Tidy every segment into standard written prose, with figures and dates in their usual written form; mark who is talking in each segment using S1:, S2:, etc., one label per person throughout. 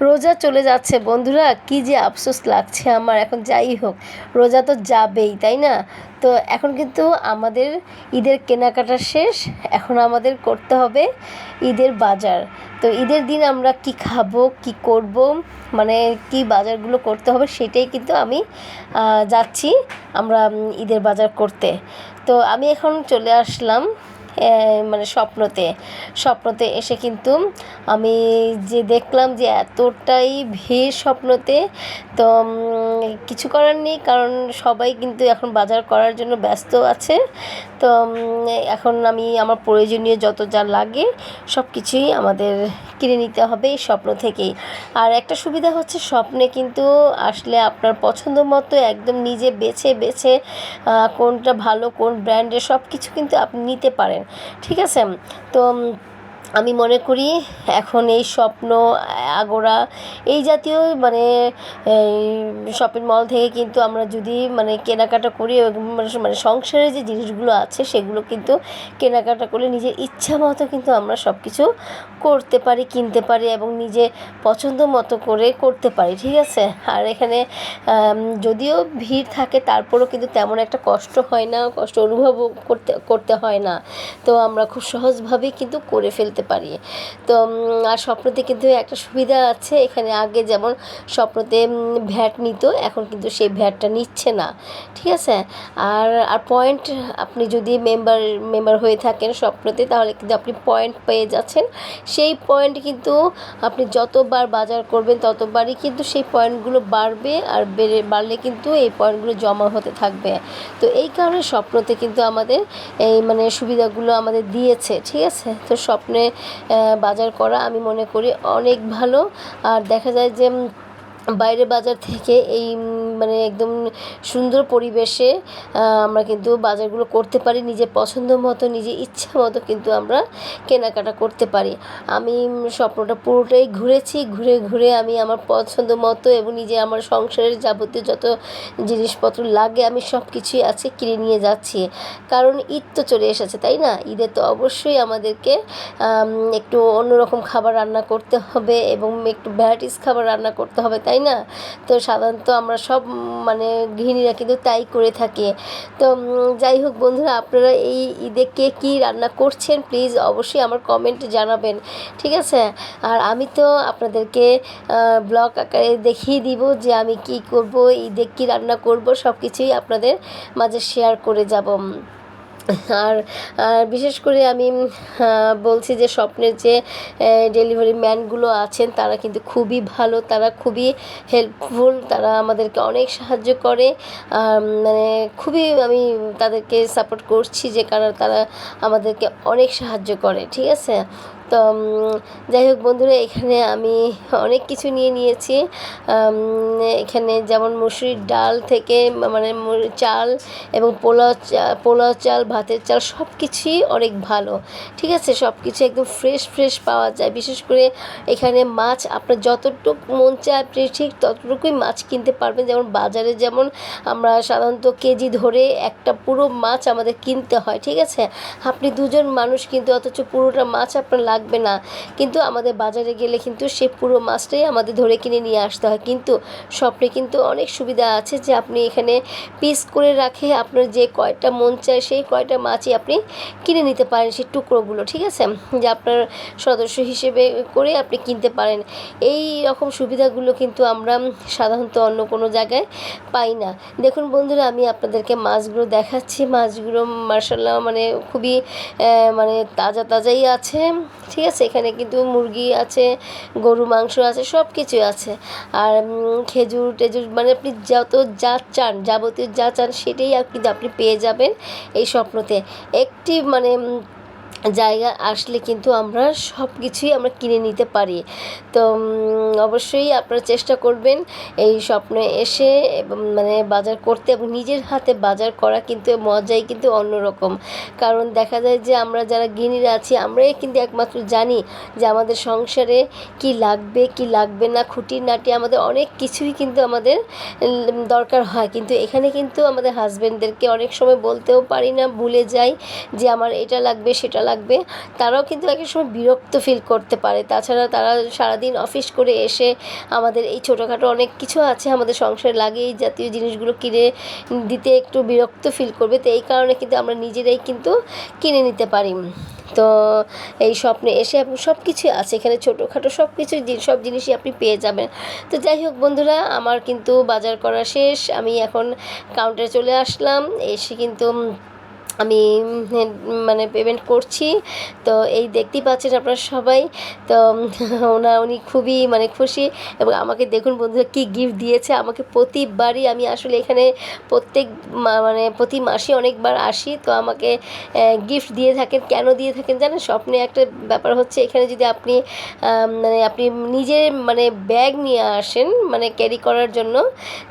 S1: রোজা চলে যাচ্ছে বন্ধুরা, কি যে আফসোস লাগছে আমার। এখন যাই হোক, রোজা তো যাবেই, তাই না? তো এখন কিন্তু আমাদের ঈদের কেনাকাটা শেষ। এখন আমাদের করতে হবে ঈদের বাজার। তো ঈদের দিন আমরা কি খাবো, কি করব, মানে কি বাজারগুলো করতে হবে সেটাই কিন্তু আমি যাচ্ছি আমরা ঈদের বাজার করতে। তো আমি এখন চলে আসলাম মানে স্বপ্নতে এসে কিন্তু আমি যে দেখলাম যে এতটাই ভিড় স্বপ্নতে। তো কিছু করার নেই, কারণ সবাই কিন্তু এখন বাজার করার জন্য ব্যস্ত আছে। তো এখন আমি আমার প্রয়োজনীয় যত যা লাগে সব কিছুই আমাদের কিনে নিতে হবে এই স্বপ্ন থেকেই। আর একটা সুবিধা হচ্ছে, স্বপ্নে কিন্তু আসলে আপনার পছন্দ মতো একদম নিজে বেছে বেছে কোনটা ভালো, কোন ব্র্যান্ডের সব কিছু কিন্তু আপনি নিতে পারেন, ঠিক আছে? তো আমি মনে করি এখন এই স্বপ্ন, আগোরা, এই জাতীয় মানে শপিং মল থেকে কিন্তু আমরা যদি মানে কেনাকাটা করি, মানে সংসারে যে জিনিসগুলো আছে সেগুলো কিন্তু কেনাকাটা করলে নিজের ইচ্ছা মতো কিন্তু আমরা সব কিছু করতে পারি, কিনতে পারি এবং নিজে পছন্দ মতো করে করতে পারি, ঠিক আছে? আর এখানে যদিও ভিড় থাকে তারপরেও কিন্তু তেমন একটা কষ্ট হয় না, কষ্ট অনুভবও করতে হয় না। তো আমরা খুব সহজভাবেই কিন্তু করে ফেলতে পারি। তো আর স্বপ্নতে কিন্তু একটা সুবিধা আছে, এখানে আগে যেমন স্বপ্নতে ভ্যাট নিত, এখন কিন্তু সেই ভ্যাটটা নিচ্ছে না, ঠিক আছে? আর আর পয়েন্ট, আপনি যদি মেম্বার হয়ে থাকেন স্বপ্নতে, তাহলে কিন্তু আপনি পয়েন্ট পেয়ে যাচ্ছেন। সেই পয়েন্ট কিন্তু আপনি যতবার বাজার করবেন ততবারই কিন্তু সেই পয়েন্টগুলো বাড়বে, আর বাড়লে কিন্তু এই পয়েন্টগুলো জমা হতে থাকবে। তো এই কারণে স্বপ্নতে কিন্তু আমাদের এই মানে সুবিধাগুলো আমাদের দিয়েছে, ঠিক আছে? তো স্বপ্নে বাজার করা আমি মনে করি অনেক ভালো। আর দেখা যায় যে বাইরের বাজার থেকে এই মানে একদম সুন্দর পরিবেশে আমরা কিন্তু বাজারগুলো করতে পারি নিজের পছন্দ মতো, নিজের ইচ্ছা মতো কিন্তু আমরা কেনাকাটা করতে পারি। আমি স্বপ্নটা পুরোটাই ঘুরেছি, ঘুরে ঘুরে আমি আমার পছন্দ মতো এবং নিজে আমার সংসারের যাবতীয় যত জিনিসপত্র লাগে আমি সব কিছুই আছে কিনে নিয়ে যাচ্ছি। কারণ ঈদ তো চলে এসেছে, তাই না? ঈদে তো অবশ্যই আমাদেরকে একটু অন্যরকম খাবার রান্না করতে হবে এবং একটু ভ্যারাইটিস খাবার রান্না করতে হবে, তাই না? তো সাধারণত আমরা সব মানে গৃহিণীরা কিন্তু তাই করে থাকি। তো যাই হোক বন্ধুরা, আপনারা এই ঈদে কে কী রান্না করছেন প্লিজ অবশ্যই আমার কমেন্টে জানাবেন, ঠিক আছে? আর আমি তো আপনাদেরকে ব্লগ আকারে দেখিয়ে দিব যে আমি কি করব, ঈদে কী রান্না করব, সব কিছুই আপনাদের মাঝে শেয়ার করে যাব। আর বিশেষ করে আমি বলছি যে স্বপ্নের যে ডেলিভারি ম্যানগুলো আছেন তারা কিন্তু খুবই ভালো, তারা খুবই হেল্পফুল, তারা আমাদেরকে অনেক সাহায্য করে। মানে খুবই আমি তাদেরকে সাপোর্ট করছি, যে কারণ তারা আমাদেরকে অনেক সাহায্য করে, ঠিক আছে? তো যাই হোক বন্ধুরা, এখানে আমি অনেক কিছু নিয়ে নিয়েছি। এখানে যেমন মুসুরির ডাল থেকে মানে চাল এবং পোলাও চাল, ভাতের চাল সব কিছুই অনেক ভালো, ঠিক আছে? সব কিছু একদম ফ্রেশ পাওয়া যায়। বিশেষ করে এখানে মাছ আপনার যতটুকু মন চায় আপনি ঠিক ততটুকুই মাছ কিনতে পারবেন। যেমন বাজারে যেমন আমরা সাধারণত কেজি ধরে একটা পুরো মাছ আমাদের কিনতে হয়, ঠিক আছে? আপনি দুজন মানুষ কিন্তু, অথচ পুরোটা মাছ আপনার লাগবে না, কিন্তু আমাদের বাজারে গেলে কিন্তু সেই পুরো মাছটাই আমাদের ধরে কিনে নিয়ে আসতে হয়। কিন্তু স্বপ্নে কিন্তু অনেক সুবিধা আছে যে আপনি এখানে পিস করে রাখে আপনার যে কয়টা মন চায় সেই কয়টা মাছই আপনি কিনে নিতে পারেন, সেই টুকরোগুলো, ঠিক আছে? যে আপনার সদস্য হিসেবে করে আপনি কিনতে পারেন। এই রকম সুবিধাগুলো কিন্তু আমরা সাধারণত অন্য কোনো জায়গায় পাই না। দেখুন বন্ধুরা, আমি আপনাদেরকে মাছগুলো দেখাচ্ছি। মাছগুলো মাশাআল্লাহ মানে খুবই মানে তাজাই আছে, ঠিক আছে? এখানে কিন্তু মুরগি আছে, গরু মাংস আছে, সব কিছুই আছে। আর খেজুর টেজুর মানে আপনি যত যা চান, যাবতীয় যা চান সেটাই কিন্তু আপনি পেয়ে যাবেন এই স্বপ্নতে। একটি মানে জায়গা আসলে কিন্তু আমরা সব কিছুই আমরা কিনে নিতে পারি। তো অবশ্যই আপনারা চেষ্টা করবেন এই স্বপ্নে এসে এবং মানে বাজার করতে, এবং নিজের হাতে বাজার করা কিন্তু মজাই কিন্তু অন্যরকম। কারণ দেখা যায় যে আমরা যারা গৃহিণীরা আছি আমরাই কিন্তু একমাত্র জানি যে আমাদের সংসারে কি লাগবে কি লাগবে না, খুঁটিনাটি আমাদের অনেক কিছুই কিন্তু আমাদের দরকার হয়। কিন্তু এখানে কিন্তু আমাদের হাজবেন্ডদেরকে অনেক সময় বলতেও পারি না, ভুলে যাই যে আমার এটা লাগবে সেটা লাগবে, তারাও কিন্তু এক এক সময় বিরক্ত ফিল করতে পারে। তাছাড়া তারা সারাদিন অফিস করে এসে আমাদের এই ছোটোখাটো অনেক কিছু আছে আমাদের সংসারে লাগে, এই জাতীয় জিনিসগুলো কিনে দিতে একটু বিরক্ত ফিল করবে। তো এই কারণে কিন্তু আমরা নিজেরাই কিন্তু কিনে নিতে পারি। তো এই স্বপ্নে এসে এবং সব কিছুই আছে এখানে, ছোটোখাটো সব কিছু সব জিনিসই আপনি পেয়ে যাবেন। তো যাই হোক বন্ধুরা, আমার কিন্তু বাজার করা শেষ, আমি এখন কাউন্টারে চলে আসলাম। এসে কিন্তু আমি মানে পেমেন্ট করছি। তো এই দেখতেই পাচ্ছেন আপনারা সবাই। তো উনি খুবই মানে খুশি, এবং আমাকে দেখুন বন্ধুরা কী গিফট দিয়েছে আমাকে। প্রতিবারই আমি আসলে এখানে প্রত্যেক মানে প্রতি মাসে অনেকবার আসি, তো আমাকে গিফট দিয়ে থাকেন। কেন দিয়ে থাকেন জানেন? স্বপ্নে একটা ব্যাপার হচ্ছে, এখানে যদি আপনি মানে আপনি নিজের মানে ব্যাগ নিয়ে আসেন মানে ক্যারি করার জন্য,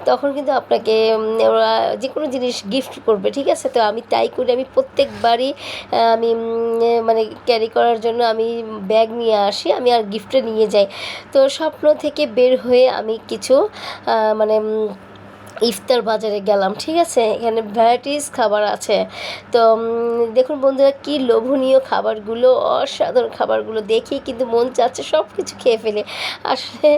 S1: তখন কিন্তু আপনাকে ওরা যে কোনো জিনিস গিফট করবে, ঠিক আছে? তো আমি তাই করি, আমি প্রত্যেকবারই আমি মানে ক্যারি করার জন্য আমি ব্যাগ নিয়ে আসি, আমি আর গিফটে নিয়ে যাই। তো স্বপ্ন থেকে বের হয়ে আমি কিছু মানে ইফতার বাজারে গেলাম, ঠিক আছে? এখানে ভ্যারাইটিস খাবার আছে। তো দেখুন বন্ধুরা কী লোভনীয় খাবারগুলো, অসাধারণ খাবারগুলো দেখি কিন্তু মন চাচ্ছে সব কিছু খেয়ে ফেলে আসলে।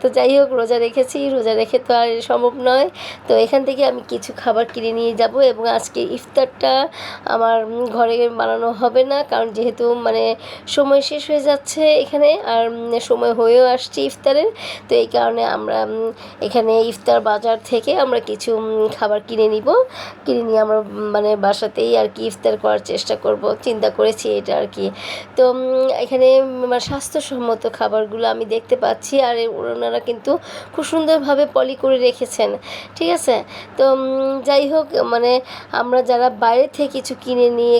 S1: তো যাই হোক, রোজা রেখেছি, রোজা রেখে তো আর সম্ভব নয়। তো এখান থেকে আমি কিছু খাবার কিনে নিয়ে যাব, এবং আজকে ইফতারটা আমার ঘরে বানানো হবে না, কারণ যেহেতু মানে সময় শেষ হয়ে যাচ্ছে এখানে, আর সময় হয়েও আসছে ইফতারের। তো এই কারণে আমরা এখানে ইফতার বাজার থেকে আমরা কিছু খাবার কিনে নিব, কিনে নিয়ে আমরা মানে বাসাতেই আর কি ইফতার করার চেষ্টা করব, চিন্তা করেছি এটা আর কি। তো এখানে মানে স্বাস্থ্যসম্মত খাবারগুলো আমি দেখতে পাচ্ছি, আর ওনারা কিন্তু খুব সুন্দরভাবে পলি করে রেখেছেন, ঠিক আছে? তো যাই হোক, মানে আমরা যারা বাইরে থেকে কিছু কিনে নিয়ে